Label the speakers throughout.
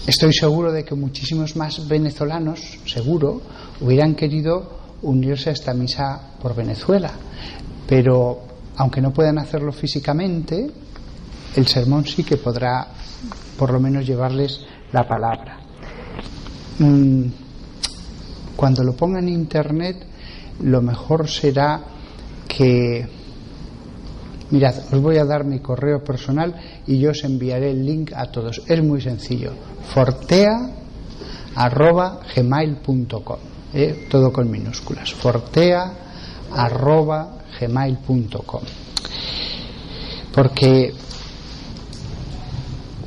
Speaker 1: Estoy seguro de que muchísimos más venezolanos, seguro, hubieran querido unirse a esta misa por Venezuela, pero aunque no puedan hacerlo físicamente, el sermón sí que podrá por lo menos llevarles la palabra. Cuando lo ponga en internet, lo mejor será que, mirad, os voy a dar mi correo personal y yo os enviaré el link a todos. Es muy sencillo: fortea@gmail.com, todo con minúsculas, fortea@gmail.com. Porque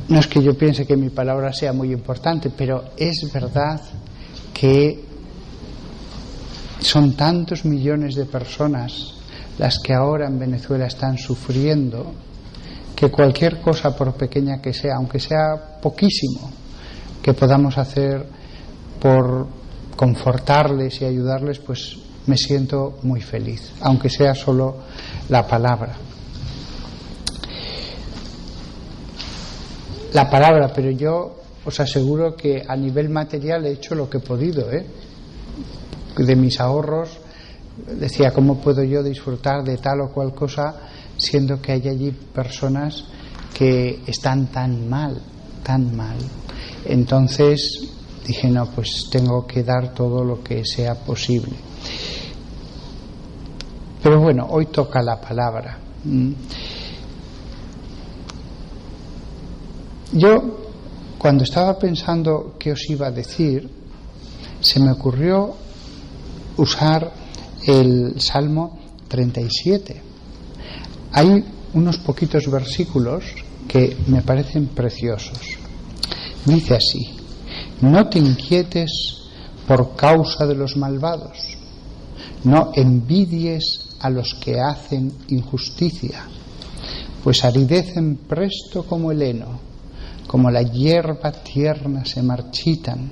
Speaker 1: no es que yo piense que mi palabra sea muy importante, pero es verdad que son tantos millones de personas las que ahora en Venezuela están sufriendo, que cualquier cosa, por pequeña que sea, aunque sea poquísimo, que podamos hacer por confortarles y ayudarles, pues me siento muy feliz, aunque sea solo la palabra. Pero yo os aseguro que a nivel material he hecho lo que he podido, de mis ahorros. Decía, ¿cómo puedo yo disfrutar de tal o cual cosa siendo que hay allí personas que están tan mal? Entonces dije, no, pues tengo que dar todo lo que sea posible. Pero bueno, hoy toca la palabra. Yo, cuando estaba pensando qué os iba a decir, se me ocurrió usar el Salmo 37. Hay unos poquitos versículos que me parecen preciosos. Dice así: no te inquietes por causa de los malvados, no envidies a los que hacen injusticia, pues aridecen presto como el heno, como la hierba tierna se marchitan.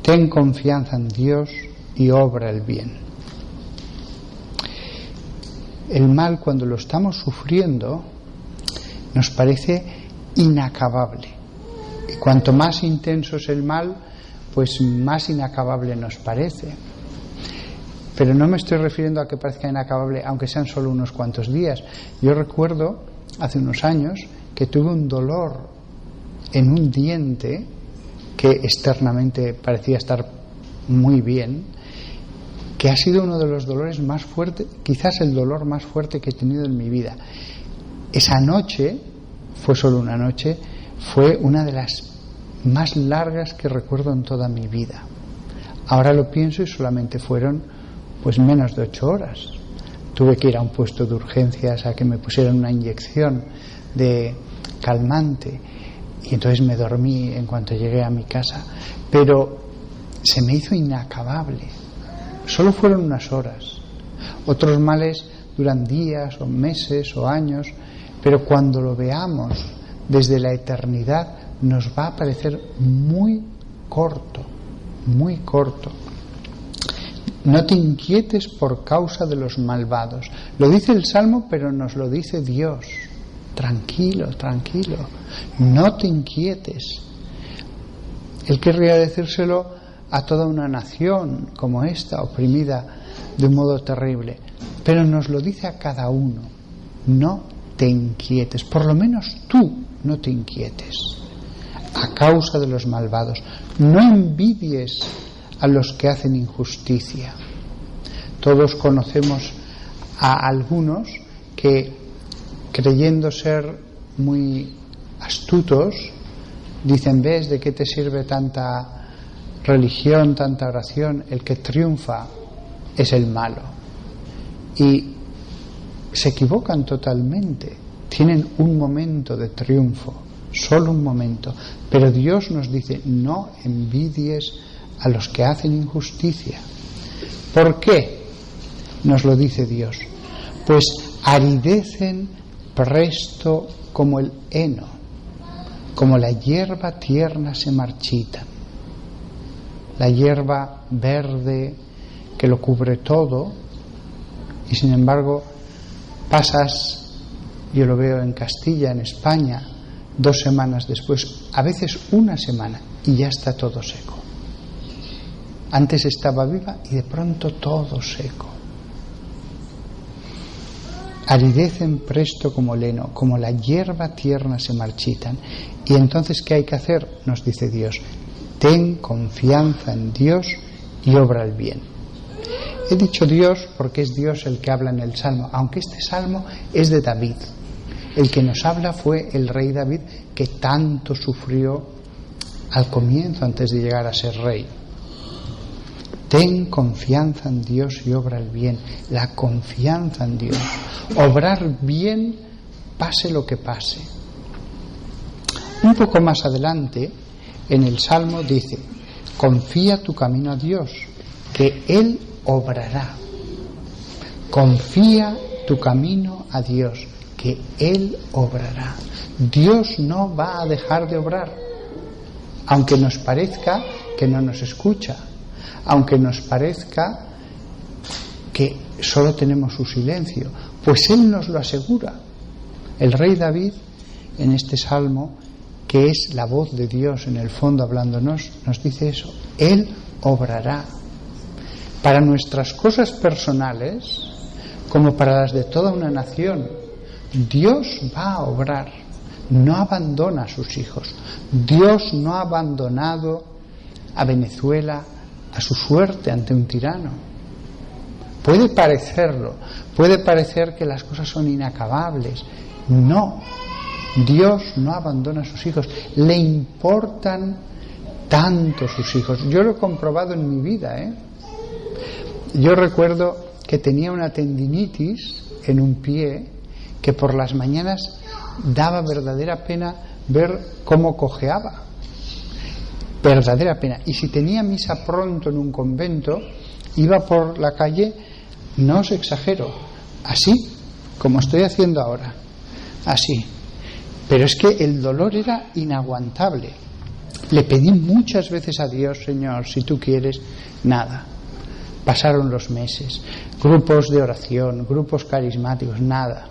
Speaker 1: Ten confianza en Dios y obra el bien. El mal, cuando lo estamos sufriendo, nos parece inacabable. Y cuanto más intenso es el mal, pues más inacabable nos parece. Pero no me estoy refiriendo a que parezca inacabable, aunque sean solo unos cuantos días. Yo recuerdo, hace unos años, que tuve un dolor en un diente que externamente parecía estar muy bien, que ha sido uno de los dolores más fuertes, quizás el dolor más fuerte que he tenido en mi vida. Esa noche, fue solo una noche, fue una de las más largas que recuerdo en toda mi vida. Ahora lo pienso y solamente fueron pues menos de 8 horas. Tuve que ir a un puesto de urgencias a que me pusieran una inyección de calmante y entonces me dormí en cuanto llegué a mi casa, pero se me hizo inacabable. Solo fueron unas horas. Otros males duran días o meses o años, pero cuando lo veamos desde la eternidad nos va a parecer muy corto, muy corto. No te inquietes por causa de los malvados. Lo dice el Salmo, pero nos lo dice Dios. Tranquilo, tranquilo, no te inquietes. Él querría decírselo a toda una nación como esta, oprimida de un modo terrible, pero nos lo dice a cada uno: no te inquietes, por lo menos tú no te inquietes a causa de los malvados, no envidies a los que hacen injusticia. Todos conocemos a algunos que, creyendo ser muy astutos, dicen: ¿ves de qué te sirve tanta religión, tanta oración? El que triunfa es el malo. Y se equivocan totalmente. Tienen un momento de triunfo, solo un momento, pero Dios nos dice: no envidies a los que hacen injusticia. ¿Por qué nos lo dice Dios? Pues aridecen presto como el heno, como la hierba tierna se marchita. La hierba verde que lo cubre todo, y sin embargo pasas, yo lo veo en Castilla, en España, 2 semanas después, a veces 1 semana, y ya está todo seco. Antes estaba viva y de pronto todo seco. Aridecen presto como el heno, como la hierba tierna se marchitan. Y entonces, ¿qué hay que hacer? Nos dice Dios: ten confianza en Dios y obra el bien. He dicho Dios porque es Dios el que habla en el Salmo, aunque este Salmo es de David. El que nos habla fue el rey David, que tanto sufrió al comienzo antes de llegar a ser rey. Ten confianza en Dios y obra el bien. La confianza en Dios. Obrar bien, pase lo que pase. Un poco más adelante, en el Salmo dice: confía tu camino a Dios, que Él obrará. Confía tu camino a Dios, que Él obrará. Dios no va a dejar de obrar, aunque nos parezca que no nos escucha, aunque nos parezca que solo tenemos su silencio, pues Él nos lo asegura. El rey David, en este salmo, que es la voz de Dios en el fondo hablándonos, nos dice eso: Él obrará. Para nuestras cosas personales, como para las de toda una nación, Dios va a obrar. No abandona a sus hijos. Dios no ha abandonado a Venezuela a su suerte ante un tirano. Puede parecerlo, puede parecer que las cosas son inacabables. No, Dios no abandona a sus hijos. Le importan tanto sus hijos. Yo lo he comprobado en mi vida, Yo recuerdo que tenía una tendinitis en un pie que por las mañanas daba verdadera pena ver cómo cojeaba. Verdadera pena. Y si tenía misa pronto en un convento, iba por la calle, no os exagero, así como estoy haciendo ahora, así. Pero es que el dolor era inaguantable. Le pedí muchas veces a Dios: Señor, si tú quieres, nada. Pasaron los meses, grupos de oración, grupos carismáticos, nada.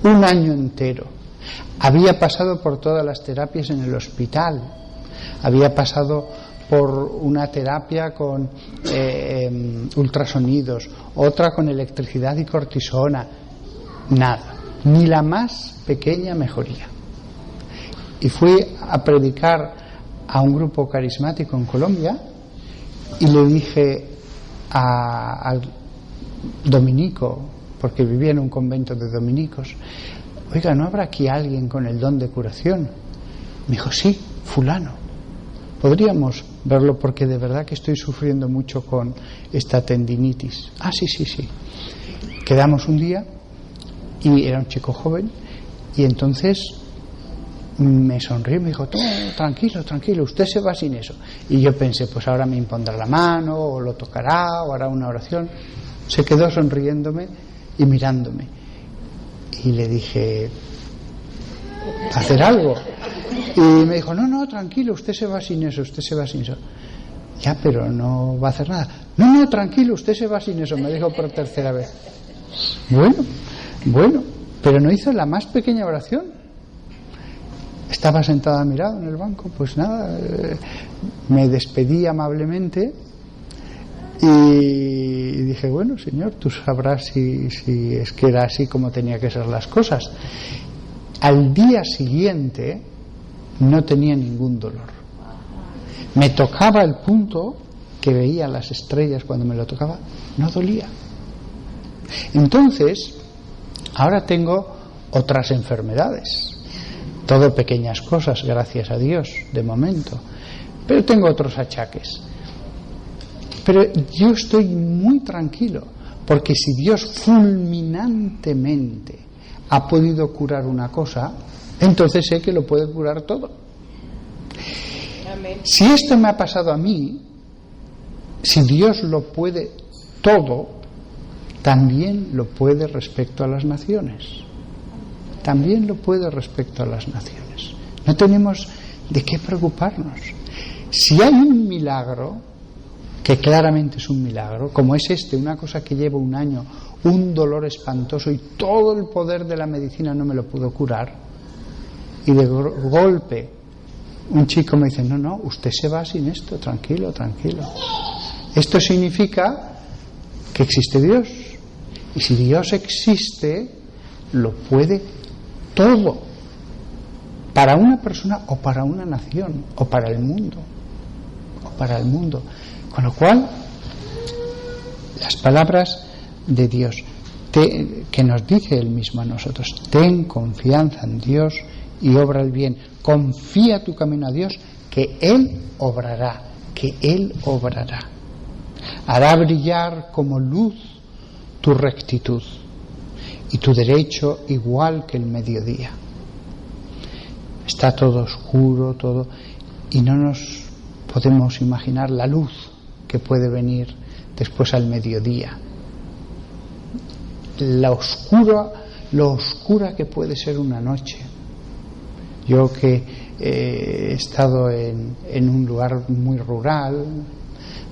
Speaker 1: 1 año entero. Había pasado por todas las terapias en el hospital. Había pasado por una terapia con ultrasonidos, otra con electricidad y cortisona. Nada, ni la más pequeña mejoría. Y fui a predicar a un grupo carismático en Colombia y le dije al dominico, porque vivía en un convento de dominicos: oiga, ¿no habrá aquí alguien con el don de curación? Me dijo: sí, fulano. Podríamos verlo porque de verdad que estoy sufriendo mucho con esta tendinitis. Ah, sí. Quedamos un día y era un chico joven y entonces me sonrió y me dijo: tranquilo, usted se va sin eso. Y yo pensé, pues ahora me impondrá la mano o lo tocará o hará una oración. Se quedó sonriéndome y mirándome y le dije: ¿hacer algo? Y me dijo: no, tranquilo, usted se va sin eso. Ya, pero no va a hacer nada. No, tranquilo, usted se va sin eso, me dijo por 3ª vez. Bueno, pero no hizo la más pequeña oración. Estaba sentada a mi lado en el banco, pues nada, me despedí amablemente y dije: bueno, Señor, tú sabrás si es que era así como tenía que ser las cosas. Al día siguiente no tenía ningún dolor. Me tocaba el punto que veía las estrellas cuando me lo tocaba, no dolía. Entonces, ahora tengo otras enfermedades. Todo pequeñas cosas, gracias a Dios, de momento. Pero tengo otros achaques. Pero yo estoy muy tranquilo, porque si Dios fulminantemente ha podido curar una cosa, entonces sé que lo puede curar todo. Amén. Si esto me ha pasado a mí, si Dios lo puede todo, también lo puede respecto a las naciones. También lo puede respecto a las naciones. No tenemos de qué preocuparnos. Si hay un milagro, que claramente es un milagro, como es una cosa que lleva 1 año, un dolor espantoso y todo el poder de la medicina no me lo pudo curar, y de golpe un chico me dice, no, usted se va sin esto, tranquilo. Esto significa que existe Dios, y si Dios existe, lo puede todo, para una persona o para una nación o para el mundo, con lo cual las palabras de Dios que nos dice Él mismo a nosotros: ten confianza en Dios y obra el bien, confía tu camino a Dios, que Él obrará, hará brillar como luz tu rectitud y tu derecho igual que el mediodía. Está todo oscuro, y no nos podemos imaginar la luz que puede venir después al mediodía, lo oscura que puede ser una noche. Yo que he estado en un lugar muy rural,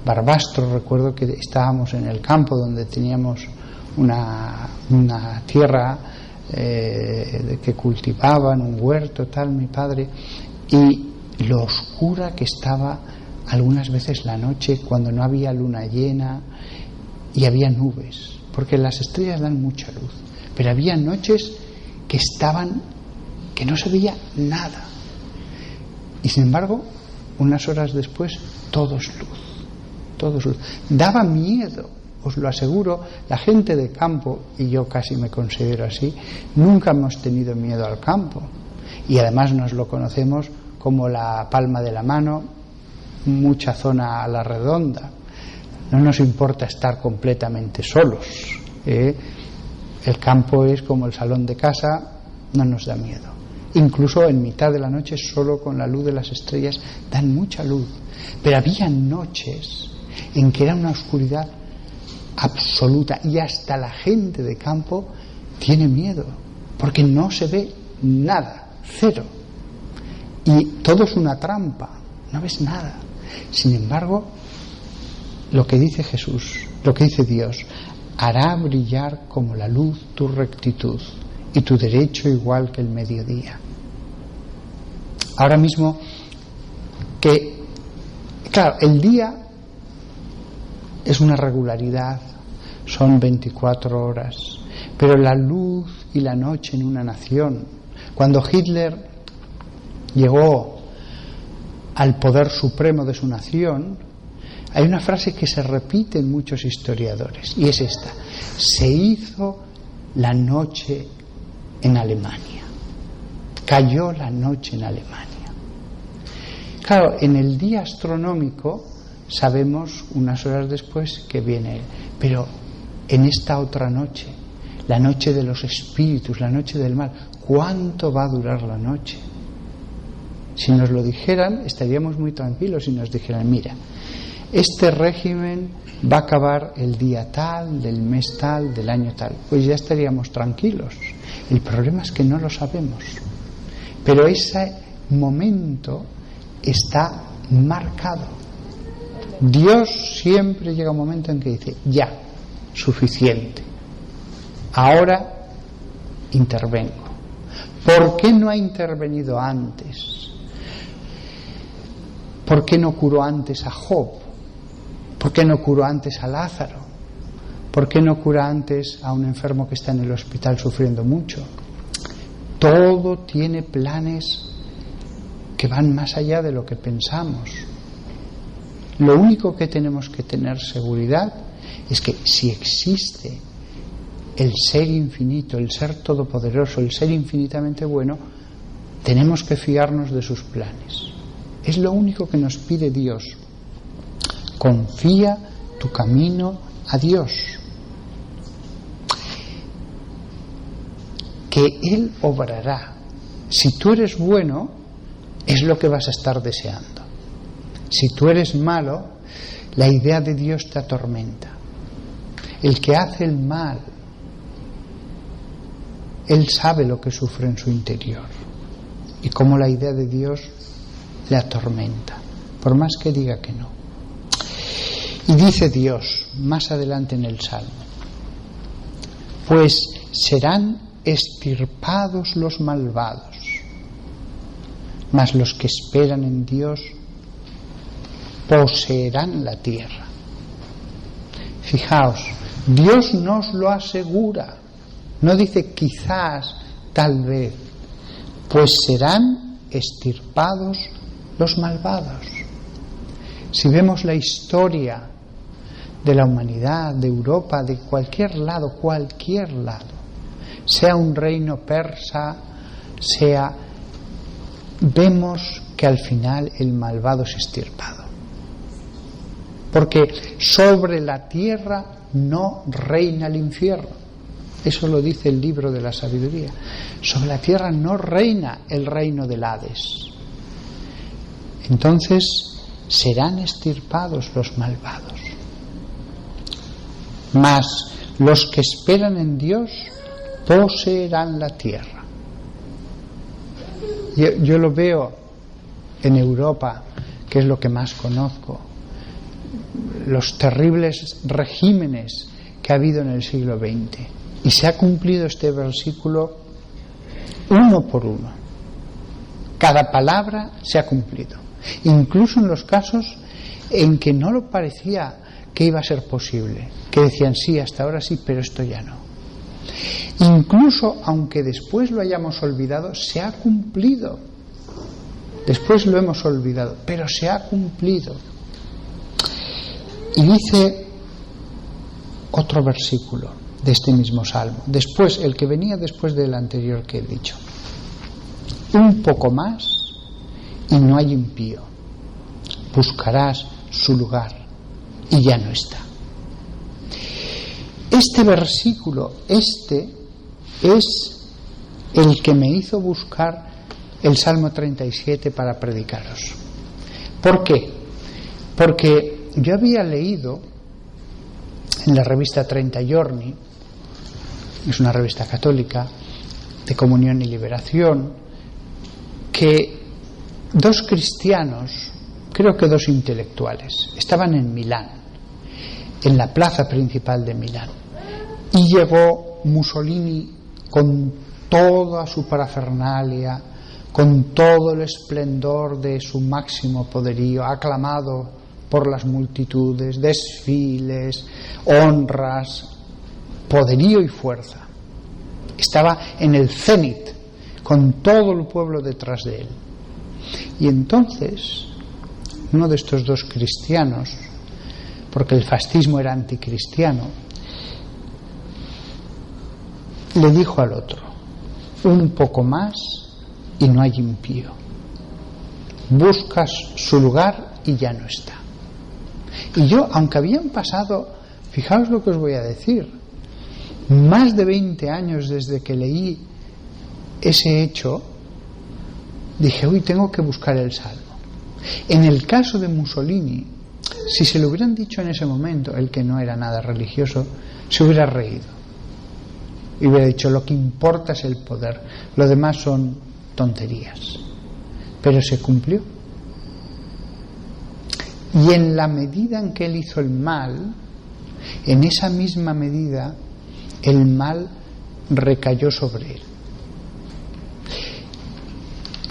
Speaker 1: Barbastro, recuerdo que estábamos en el campo donde teníamos una tierra que cultivaban, un huerto, tal, mi padre, y lo oscura que estaba algunas veces la noche cuando no había luna llena y había nubes, porque las estrellas dan mucha luz, pero había noches que no se veía nada, y sin embargo unas horas después todo es luz. Daba miedo, os lo aseguro. La gente de campo, y yo casi me considero así, nunca hemos tenido miedo al campo, y además nos lo conocemos como la palma de la mano, mucha zona a la redonda. No nos importa estar completamente solos, el campo es como el salón de casa, no nos da miedo. Incluso en mitad de la noche, solo con la luz de las estrellas, dan mucha luz. Pero había noches en que era una oscuridad absoluta, y hasta la gente de campo tiene miedo porque no se ve nada, cero, y todo es una trampa, no ves nada. Sin embargo, lo que dice Jesús, lo que dice Dios: hará brillar como la luz tu rectitud y tu derecho igual que el mediodía. Ahora mismo, que claro, el día es una regularidad, son 24 horas, pero la luz y la noche en una nación. Cuando Hitler llegó al poder supremo de su nación, hay una frase que se repite en muchos historiadores, y es esta: se hizo la noche en Alemania, cayó la noche en Alemania. Claro, en el día astronómico sabemos unas horas después que viene, pero en esta otra noche, la noche de los espíritus, la noche del mal, ¿cuánto va a durar la noche? Si nos lo dijeran, estaríamos muy tranquilos. Si nos dijeran, mira, este régimen va a acabar el día tal, del mes tal, del año tal, pues ya estaríamos tranquilos. El problema es que no lo sabemos, pero ese momento está marcado. Dios siempre llega un momento en que dice: ya, suficiente, ahora intervengo. ¿Por qué no ha intervenido antes? ¿Por qué no curó antes a Job? ¿Por qué no curó antes a Lázaro? ¿Por qué no cura antes a un enfermo que está en el hospital sufriendo mucho? Todo tiene planes que van más allá de lo que pensamos. Lo único que tenemos que tener seguridad es que si existe el ser infinito, el ser todopoderoso, el ser infinitamente bueno, tenemos que fiarnos de sus planes. Es lo único que nos pide Dios. Confía tu camino a Dios, que Él obrará. Si tú eres bueno, es lo que vas a estar deseando. Si tú eres malo, la idea de Dios te atormenta. El que hace el mal, él sabe lo que sufre en su interior y cómo la idea de Dios le atormenta, por más que diga que no. Y dice Dios más adelante en el Salmo: pues serán extirpados los malvados mas los que esperan en Dios poseerán la tierra. Fijaos, Dios nos lo asegura, no dice quizás, tal vez, pues serán extirpados los malvados. Si vemos la historia de la humanidad, de Europa, de cualquier lado, sea un reino persa, vemos que al final el malvado es extirpado. Porque sobre la tierra no reina el infierno. Eso lo dice el libro de la sabiduría. Sobre la tierra no reina el reino del Hades. Entonces serán extirpados los malvados. Mas los que esperan en Dios poseerán la tierra. Yo lo veo en Europa, que es lo que más conozco, los terribles regímenes que ha habido en el siglo XX, y se ha cumplido este versículo uno por uno. Cada palabra se ha cumplido, incluso en los casos en que no lo parecía que iba a ser posible, que decían sí, hasta ahora sí, pero esto ya no. Incluso aunque después lo hayamos olvidado, se ha cumplido. Después lo hemos olvidado, pero se ha cumplido. Y dice otro versículo de este mismo salmo, después, el que venía después del anterior que he dicho: un poco más y no hay impío, buscarás su lugar y ya no está. Este versículo, es el que me hizo buscar el Salmo 37 para predicaros. ¿Por qué? Porque yo había leído en la revista 30 Giorni, es una revista católica de comunión y liberación, que dos cristianos, creo que dos intelectuales, estaban en Milán, en la plaza principal de Milán, y llegó Mussolini con toda su parafernalia, con todo el esplendor de su máximo poderío, aclamado por las multitudes, desfiles, honras, poderío y fuerza. Estaba en el cenit, con todo el pueblo detrás de él. Y entonces, uno de estos dos cristianos, porque el fascismo era anticristiano, le dijo al otro: un poco más y no hay impío, buscas su lugar y ya no está. Y yo, aunque habían pasado, fijaos lo que os voy a decir, más de 20 años desde que leí ese hecho, dije, uy, tengo que buscar el Salmo. En el caso de Mussolini, si se lo hubieran dicho en ese momento, el que no era nada religioso, se hubiera reído y hubiera dicho, lo que importa es el poder, lo demás son tonterías. Pero se cumplió. Y en la medida en que él hizo el mal, en esa misma medida el mal recayó sobre él.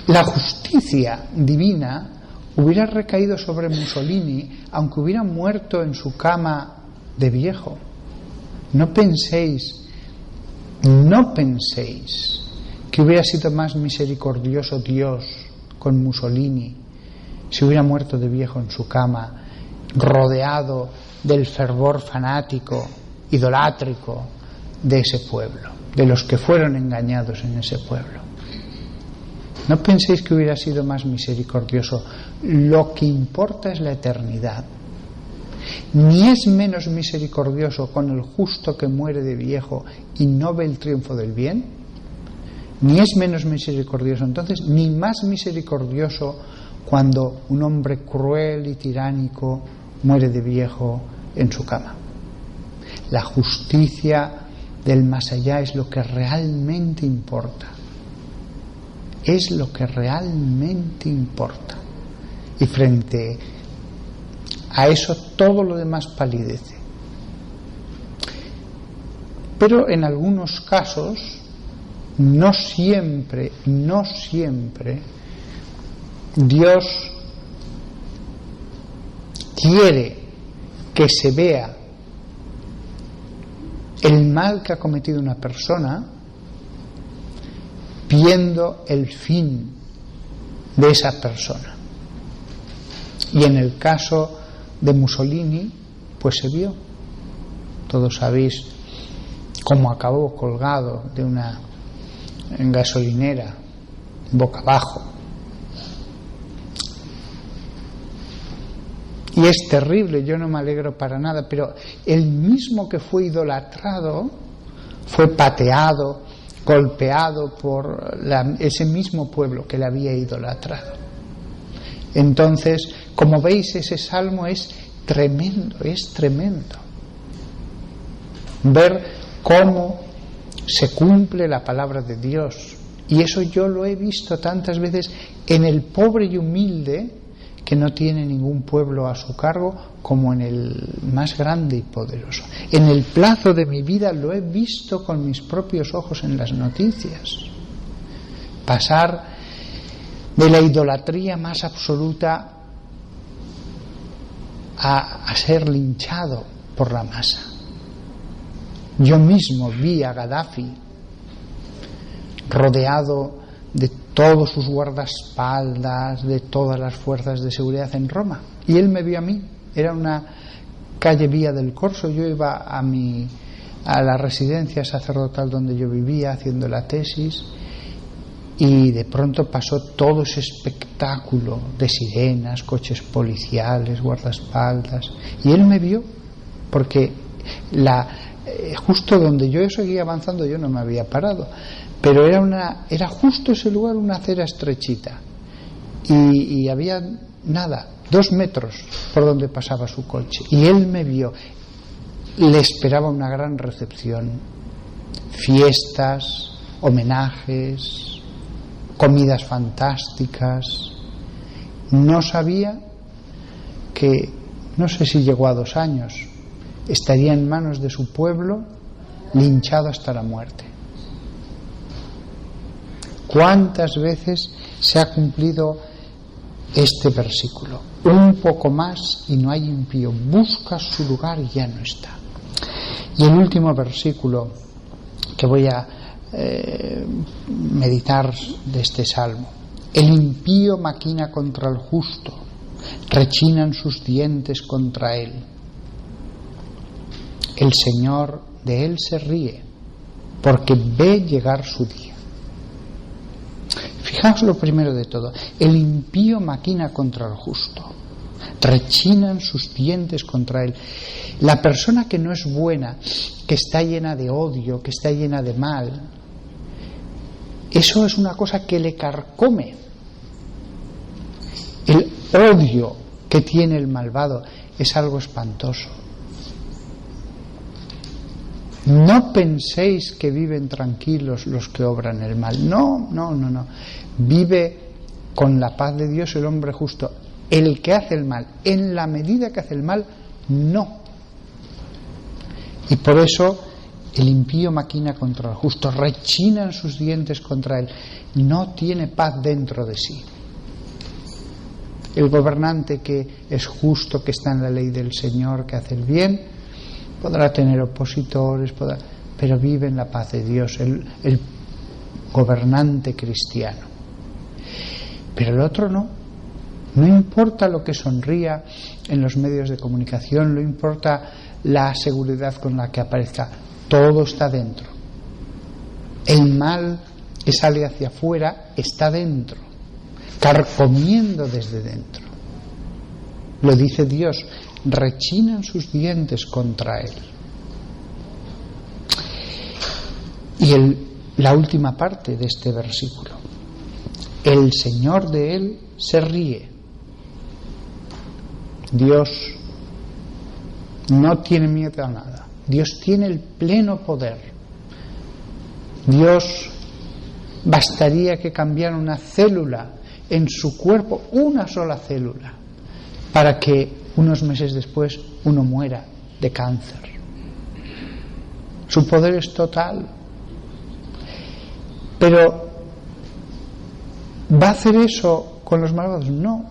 Speaker 1: La justicia divina hubiera recaído sobre Mussolini aunque hubiera muerto en su cama de viejo. No penséis que hubiera sido más misericordioso Dios con Mussolini si hubiera muerto de viejo en su cama, rodeado del fervor fanático, idolátrico de ese pueblo, de los que fueron engañados en ese pueblo. No penséis que hubiera sido más misericordioso. Lo que importa es la eternidad. Ni es menos misericordioso con el justo que muere de viejo y no ve el triunfo del bien, ni es menos misericordioso entonces, ni más misericordioso cuando un hombre cruel y tiránico muere de viejo en su cama. La justicia del más allá es lo que realmente importa. Es lo que realmente importa. Y frente a eso todo lo demás palidece. Pero en algunos casos, no siempre Dios quiere que se vea el mal que ha cometido una persona viendo el fin de esa persona. Y en el caso de Mussolini, pues se vio. Todos sabéis cómo acabó colgado de una gasolinera, boca abajo. Y es terrible, yo no me alegro para nada, pero el mismo que fue idolatrado fue pateado, golpeado por ese mismo pueblo que le había idolatrado. Entonces, como veis, ese salmo es tremendo, ver cómo se cumple la palabra de Dios. Y eso yo lo he visto tantas veces en el pobre y humilde que no tiene ningún pueblo a su cargo, como en el más grande y poderoso. En el plazo de mi vida lo he visto con mis propios ojos en las noticias. Pasar de la idolatría más absoluta a ser linchado por la masa. Yo mismo vi a Gaddafi rodeado de todos sus guardaespaldas, de todas las fuerzas de seguridad en Roma, y él me vio a mí. Era una calle Vía del Corso. Yo iba a la residencia sacerdotal donde yo vivía haciendo la tesis, y de pronto pasó todo ese espectáculo de sirenas, coches policiales, guardaespaldas, y él me vio, porque justo donde yo seguía avanzando yo no me había parado, pero era justo ese lugar, una acera estrechita, y había 2 metros por donde pasaba su coche, y él me vio. Le esperaba una gran recepción, fiestas, homenajes, comidas fantásticas. No sabía que, no sé si llegó a 2 años, estaría en manos de su pueblo, linchado hasta la muerte. ¿Cuántas veces se ha cumplido este versículo? Un poco más y no hay impío, busca su lugar y ya no está. Y el último versículo que voy a meditar de este salmo: el impío maquina contra el justo, rechinan sus dientes contra él. El Señor de él se ríe, porque ve llegar su día. Fijaos lo primero de todo: el impío maquina contra el justo, rechinan sus dientes contra él. La persona que no es buena, que está llena de odio, que está llena de mal, eso es una cosa que le carcome. El odio que tiene el malvado es algo espantoso. No penséis que viven tranquilos los que obran el mal. No. Vive con la paz de Dios el hombre justo. El que hace el mal, en la medida que hace el mal, no. Y por eso el impío maquina contra el justo, rechinan sus dientes contra él. No tiene paz dentro de sí. El gobernante que es justo, que está en la ley del Señor, que hace el bien, podrá tener opositores, pero vive en la paz de Dios, el gobernante cristiano. Pero el otro no. No importa lo que sonría en los medios de comunicación, no importa la seguridad con la que aparezca, todo está dentro. El mal que sale hacia afuera está dentro, carcomiendo desde dentro. Lo dice Dios: rechinan sus dientes contra él. Y la última parte de este versículo: el Señor de él se ríe. Dios no tiene miedo a nada. Dios tiene el pleno poder. Dios bastaría que cambiara una célula en su cuerpo, una sola célula, para que unos meses después uno muera de cáncer. Su poder es total. Pero ¿Va a hacer eso con los malvados? No.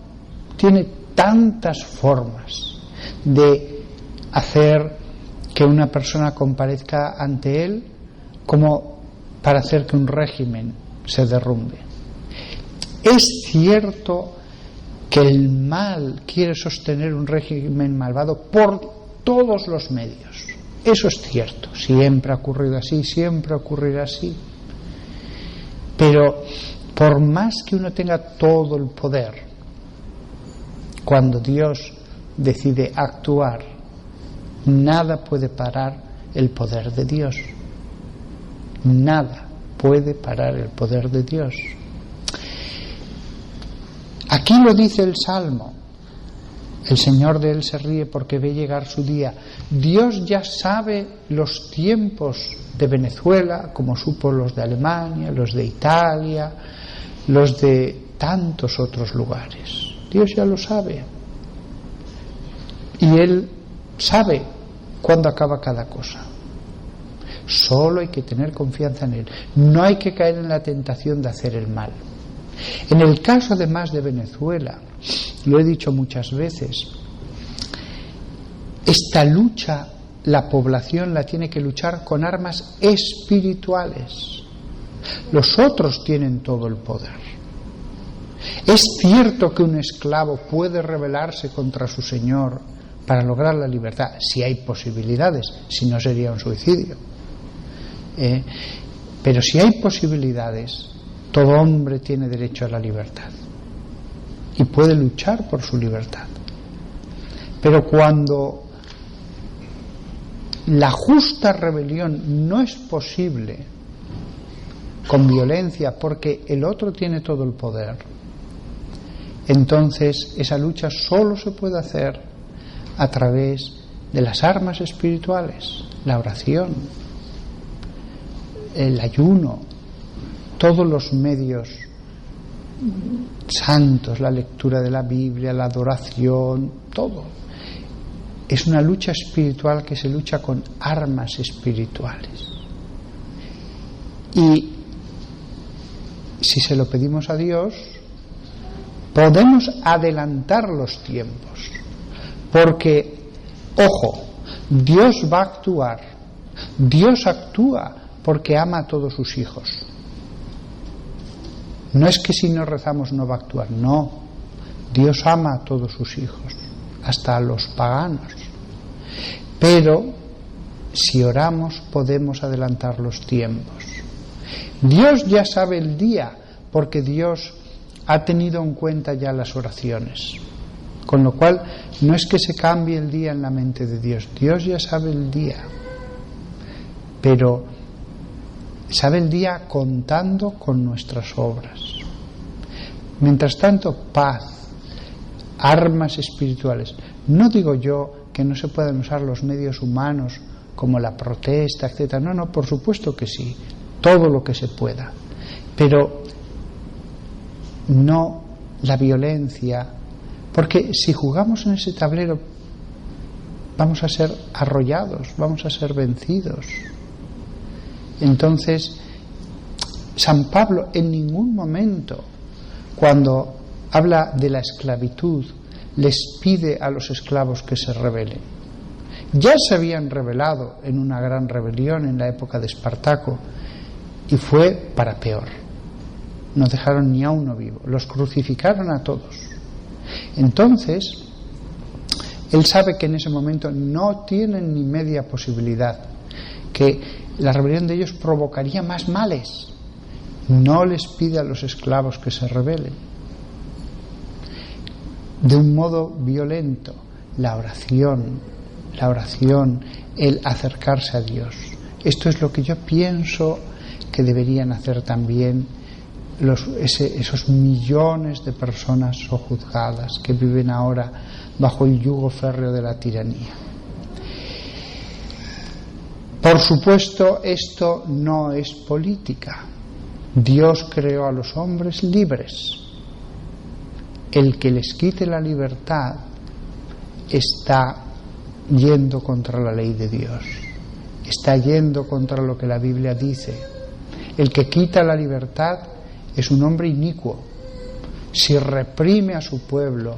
Speaker 1: Tiene tantas formas de hacer que una persona comparezca ante él como para hacer que un régimen se derrumbe. Es cierto que el mal quiere sostener un régimen malvado por todos los medios. Eso es cierto. Siempre ha ocurrido así, siempre ocurrirá así. Pero por más que uno tenga todo el poder, cuando Dios decide actuar, nada puede parar el poder de Dios. Nada puede parar el poder de Dios. Aquí lo dice el Salmo: el Señor de él se ríe porque ve llegar su día. Dios ya sabe los tiempos de Venezuela, como supo los de Alemania, los de Italia, los de tantos otros lugares. Dios ya lo sabe. Y Él sabe cuándo acaba cada cosa. Solo hay que tener confianza en Él. No hay que caer en la tentación de hacer el mal. En el caso además de Venezuela, lo he dicho muchas veces, esta lucha la población la tiene que luchar con armas espirituales. Los otros tienen todo el poder. Es cierto que un esclavo puede rebelarse contra su señor para lograr la libertad, si hay posibilidades, si no sería un suicidio. Pero si hay posibilidades, todo hombre tiene derecho a la libertad y puede luchar por su libertad. Pero cuando la justa rebelión no es posible con violencia porque el otro tiene todo el poder, entonces esa lucha solo se puede hacer a través de las armas espirituales, la oración, el ayuno, todos los medios santos, la lectura de la Biblia, la adoración, todo. Es una lucha espiritual que se lucha con armas espirituales. Y si se lo pedimos a Dios, podemos adelantar los tiempos. Porque, ojo, Dios va a actuar. Dios actúa porque ama a todos sus hijos. No es que si no rezamos no va a actuar, no. Dios ama a todos sus hijos, hasta a los paganos. Pero si oramos podemos adelantar los tiempos. Dios ya sabe el día, porque Dios ha tenido en cuenta ya las oraciones. Con lo cual no es que se cambie el día en la mente de Dios. Dios ya sabe el día. Pero sabe el día contando con nuestras obras. Mientras tanto, paz, armas espirituales. No digo yo que no se puedan usar los medios humanos como la protesta, etcétera. No, por supuesto que sí, todo lo que se pueda. Pero no la violencia, porque si jugamos en ese tablero vamos a ser arrollados, vamos a ser vencidos. Entonces, San Pablo en ningún momento, cuando habla de la esclavitud, les pide a los esclavos que se rebelen. Ya se habían rebelado en una gran rebelión en la época de Espartaco y fue para peor. No dejaron ni a uno vivo, los crucificaron a todos. Entonces, él sabe que en ese momento no tienen ni media posibilidad, que la rebelión de ellos provocaría más males. No les pide a los esclavos que se rebelen. De un modo violento, la oración, el acercarse a Dios. Esto es lo que yo pienso que deberían hacer también esos millones de personas sojuzgadas que viven ahora bajo el yugo férreo de la tiranía. Por supuesto, esto no es política. Dios creó a los hombres libres. El que les quite la libertad está yendo contra la ley de Dios, está yendo contra lo que la Biblia dice. El que quita la libertad es un hombre inicuo, si reprime a su pueblo,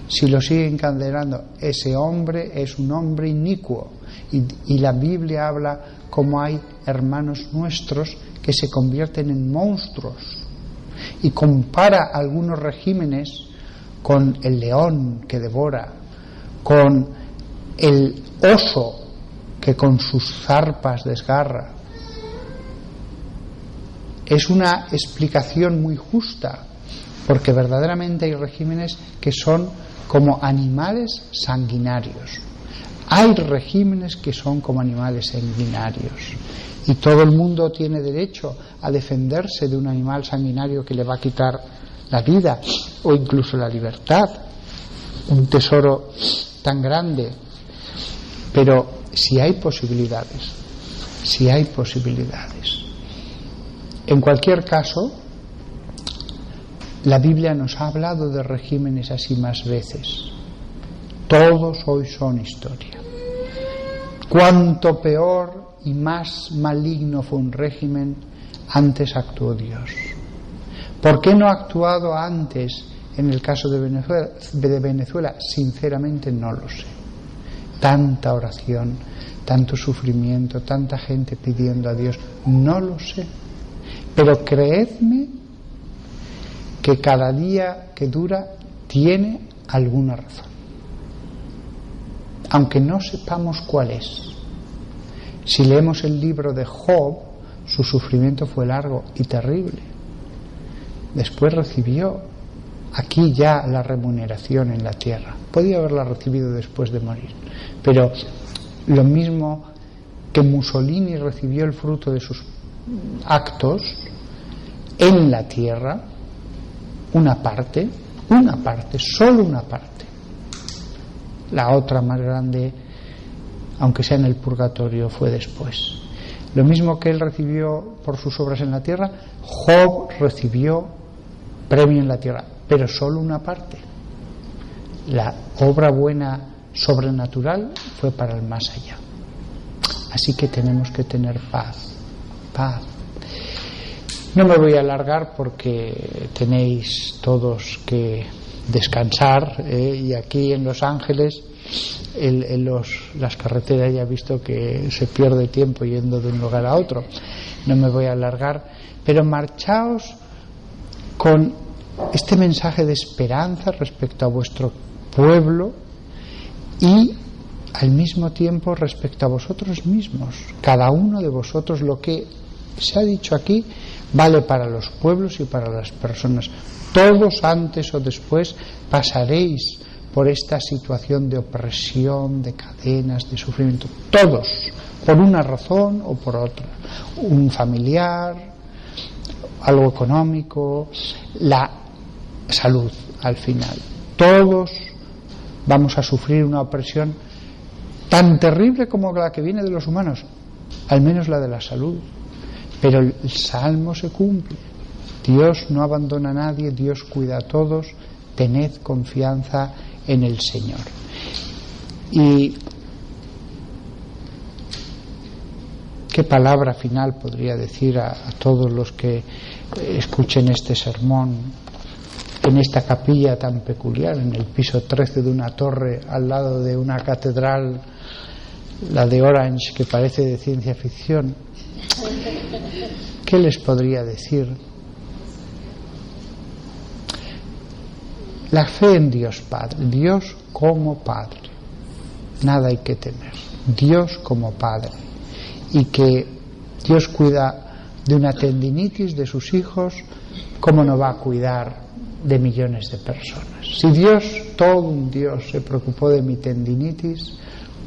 Speaker 1: si lo sigue encadenando, ese hombre es un hombre inicuo. Y la Biblia habla como hay hermanos nuestros que se convierten en monstruos, y compara algunos regímenes con el león que devora, con el oso que con sus zarpas desgarra. Es una explicación muy justa, porque verdaderamente hay regímenes que son como animales sanguinarios. Hay regímenes que son como animales sanguinarios, y todo el mundo tiene derecho a defenderse de un animal sanguinario que le va a quitar la vida o incluso la libertad, un tesoro tan grande. Pero si hay posibilidades. En cualquier caso, la Biblia nos ha hablado de regímenes así más veces. Todos hoy son historia. Cuanto peor y más maligno fue un régimen, antes actuó Dios. ¿Por qué no ha actuado antes en el caso de Venezuela? Sinceramente no lo sé. Tanta oración, tanto sufrimiento, tanta gente pidiendo a Dios, no lo sé. Pero creedme que cada día que dura tiene alguna razón, aunque no sepamos cuál es. Si leemos el libro de Job, su sufrimiento fue largo y terrible. Después recibió aquí ya la remuneración en la tierra. Podía haberla recibido después de morir, pero lo mismo que Mussolini recibió el fruto de sus actos en la tierra, una parte, solo una parte. La otra más grande, aunque sea en el purgatorio, fue después. Lo mismo que él recibió por sus obras en la tierra, Job recibió premio en la tierra, pero solo una parte. La obra buena sobrenatural fue para el más allá. Así que tenemos que tener paz. No me voy a alargar porque tenéis todos que descansar, y aquí en Los Ángeles las carreteras ya he visto que se pierde tiempo yendo de un lugar a otro. No me voy a alargar, pero marchaos con este mensaje de esperanza respecto a vuestro pueblo y al mismo tiempo respecto a vosotros mismos. Cada uno de vosotros, lo que se ha dicho aquí vale para los pueblos y para las personas. Todos antes o después pasaréis por esta situación de opresión, de cadenas, de sufrimiento. Todos, por una razón o por otra. Un familiar, algo económico, la salud al final. Todos vamos a sufrir una opresión tan terrible como la que viene de los humanos, al menos la de la salud. Pero el Salmo se cumple. Dios no abandona a nadie, Dios cuida a todos. Tened confianza en el Señor. Y qué palabra final podría decir a todos los que escuchen este sermón en esta capilla tan peculiar, en el piso 13 de una torre al lado de una catedral, la de Orange, que parece de ciencia ficción. ¿Qué les podría decir? La fe en Dios Padre, Dios como Padre, nada hay que temer, Dios como Padre, y que Dios cuida de una tendinitis de sus hijos, ¿cómo no va a cuidar de millones de personas? Si Dios, todo un Dios, se preocupó de mi tendinitis,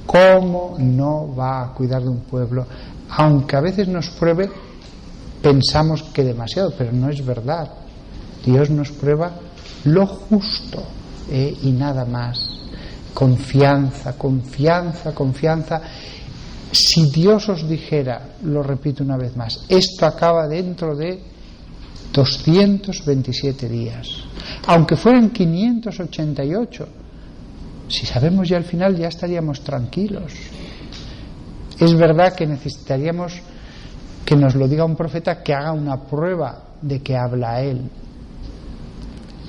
Speaker 1: ¿cómo no va a cuidar de un pueblo? Aunque a veces nos pruebe, pensamos que demasiado, pero no es verdad. Dios nos prueba lo justo, y nada más. Confianza. Si Dios os dijera, lo repito una vez más, esto acaba dentro de 227 días, aunque fueran 588, si sabemos ya al final, ya estaríamos tranquilos. Es verdad que necesitaríamos que nos lo diga un profeta, que haga una prueba de que habla él.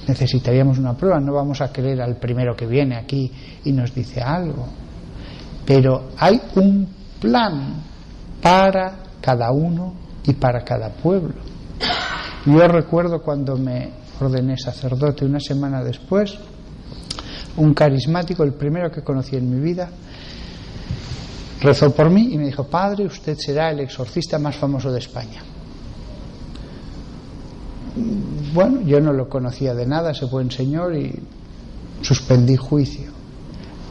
Speaker 1: necesitaríamos una prueba, no vamos a creer al primero que viene aquí y nos dice algo. Pero hay un plan para cada uno y para cada pueblo. Yo recuerdo cuando me ordené sacerdote, una semana después, un carismático, el primero que conocí en mi vida, rezó por mí y me dijo: padre, usted será el exorcista más famoso de España. Bueno, yo no lo conocía de nada, ese buen señor, y suspendí juicio.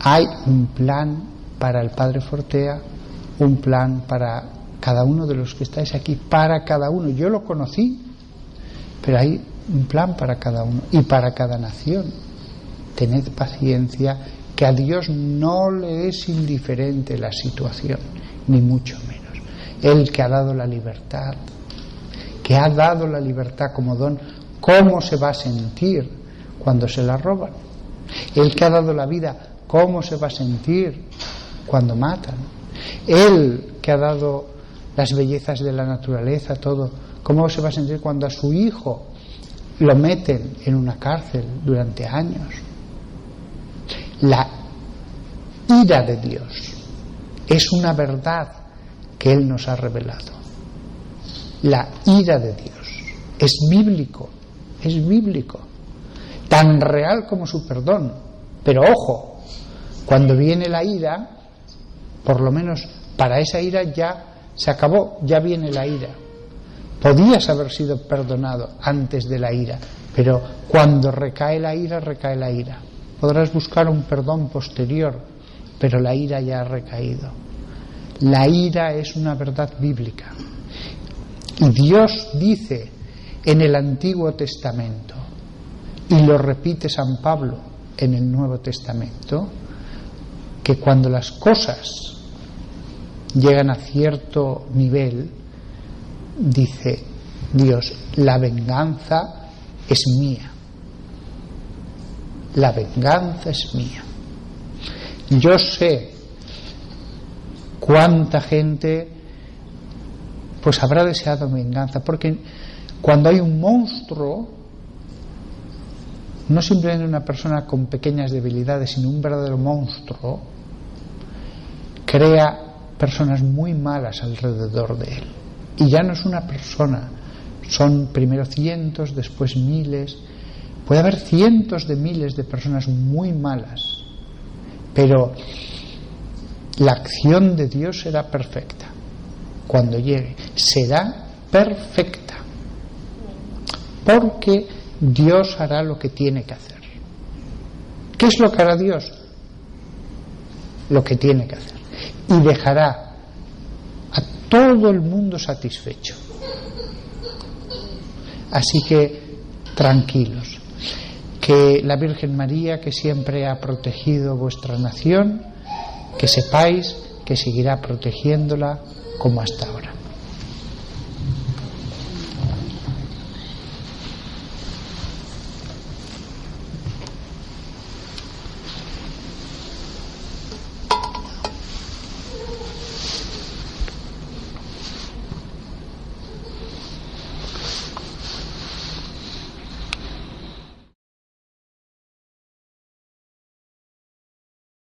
Speaker 1: Hay un plan para el padre Fortea, un plan para cada uno de los que estáis aquí, para cada uno. Yo lo conocí, pero hay un plan para cada uno y para cada nación. Tened paciencia, que a Dios no le es indiferente la situación, ni mucho menos. Él que ha dado la libertad, que ha dado la libertad como don, ¿cómo se va a sentir cuando se la roban? Él que ha dado la vida, ¿cómo se va a sentir cuando matan? Él que ha dado las bellezas de la naturaleza, todo, ¿cómo se va a sentir cuando a su hijo lo meten en una cárcel durante años? La ira de Dios es una verdad que Él nos ha revelado. La ira de Dios es bíblico, tan real como su perdón. Pero ojo, cuando viene la ira, por lo menos para esa ira ya se acabó, ya viene la ira. Podías haber sido perdonado antes de la ira, pero cuando recae la ira, recae la ira. Podrás buscar un perdón posterior, pero la ira ya ha recaído. La ira es una verdad bíblica. Y Dios dice en el Antiguo Testamento, y lo repite San Pablo en el Nuevo Testamento, que cuando las cosas llegan a cierto nivel, dice Dios: la venganza es mía. La venganza es mía. Yo sé cuánta gente pues habrá deseado venganza, porque cuando hay un monstruo, no simplemente una persona con pequeñas debilidades, sino un verdadero monstruo, crea personas muy malas alrededor de él. Y ya no es una persona, son primero cientos, después miles. Puede haber cientos de miles de personas muy malas, pero la acción de Dios será perfecta. Cuando llegue, será perfecta, porque Dios hará lo que tiene que hacer. ¿Qué es lo que hará Dios? Lo que tiene que hacer. Y dejará a todo el mundo satisfecho. Así que tranquilos, que la Virgen María, que siempre ha protegido vuestra nación, que sepáis que seguirá protegiéndola como hasta ahora.